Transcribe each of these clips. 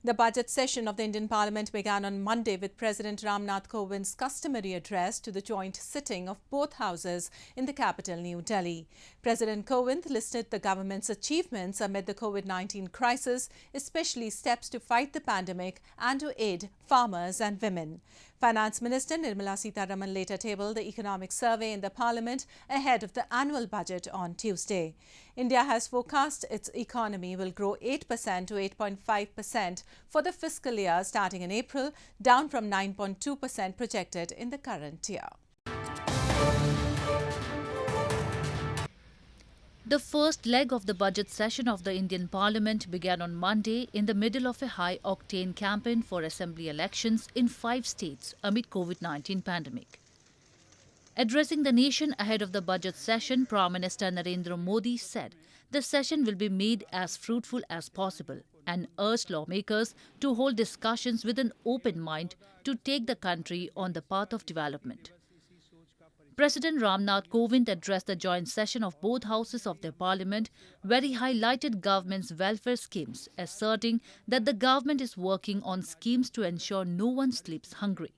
The budget session of the Indian Parliament began on Monday with President Ram Nath Kovind's customary address to the joint sitting of both houses in the capital, New Delhi. President Kovind listed the government's achievements amid the COVID-19 crisis, especially steps to fight the pandemic and to aid farmers and women. Finance Minister Nirmala Sitharaman later tabled the economic survey in the Parliament ahead of the annual budget on Tuesday. India has forecast its economy will grow 8% to 8.5% for the fiscal year starting in April, down from 9.2% projected in the current year. The first leg of the budget session of the Indian Parliament began on Monday in the middle of a high-octane campaign for assembly elections in 5 states amid COVID-19 pandemic. Addressing the nation ahead of the budget session, Prime Minister Narendra Modi said the session will be made as fruitful as possible and urged lawmakers to hold discussions with an open mind to take the country on the path of development. President Ram Nath Kovind addressed the joint session of both houses of the parliament, where he highlighted government's welfare schemes, asserting that the government is working on schemes to ensure no one sleeps hungry.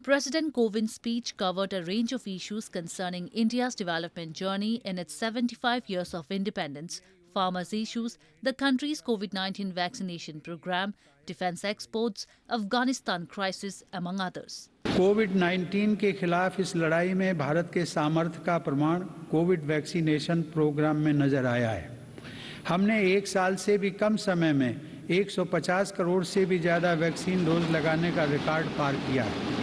President Kovind's speech covered a range of issues concerning India's development journey in its 75 years of independence, farmers' issues, the country's COVID-19 vaccination program, defense exports, Afghanistan crisis, among others. कोविड-19 के खिलाफ इस लड़ाई में भारत के सामर्थ्य का प्रमाण Covid vaccination programme में नजर आया है। हमने 1 साल से भी कम समय में 150 करोड़ से भी ज्यादा वैक्सीन डोज लगाने का रिकॉर्ड पार किया है।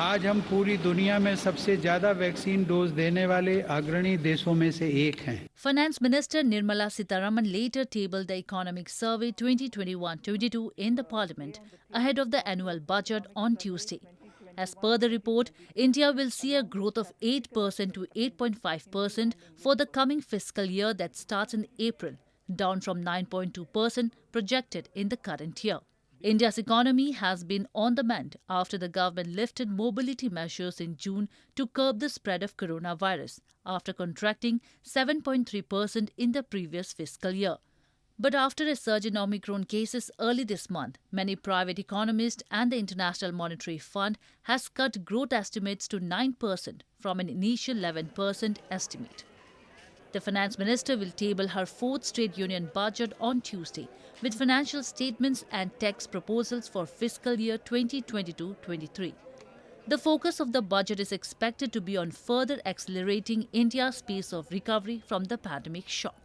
आज हम पूरी दुनिया में सबसे ज्यादा वैक्सीन डोज देने वाले अग्रणी देशों में से एक हैं। Finance Minister Nirmala Sitharaman later tabled the Economic Survey 2021-22 in the Parliament ahead of the annual budget on Tuesday. As per the report, India will see a growth of 8% to 8.5% for the coming fiscal year that starts in April, down from 9.2% projected in the current year. India's economy has been on the mend after the government lifted mobility measures in June to curb the spread of coronavirus, after contracting 7.3% in the previous fiscal year. But after a surge in Omicron cases early this month, many private economists and the International Monetary Fund has cut growth estimates to 9% from an initial 11% estimate. The Finance Minister will table her 4th State Union budget on Tuesday, with financial statements and tax proposals for fiscal year 2022-23. The focus of the budget is expected to be on further accelerating India's pace of recovery from the pandemic shock.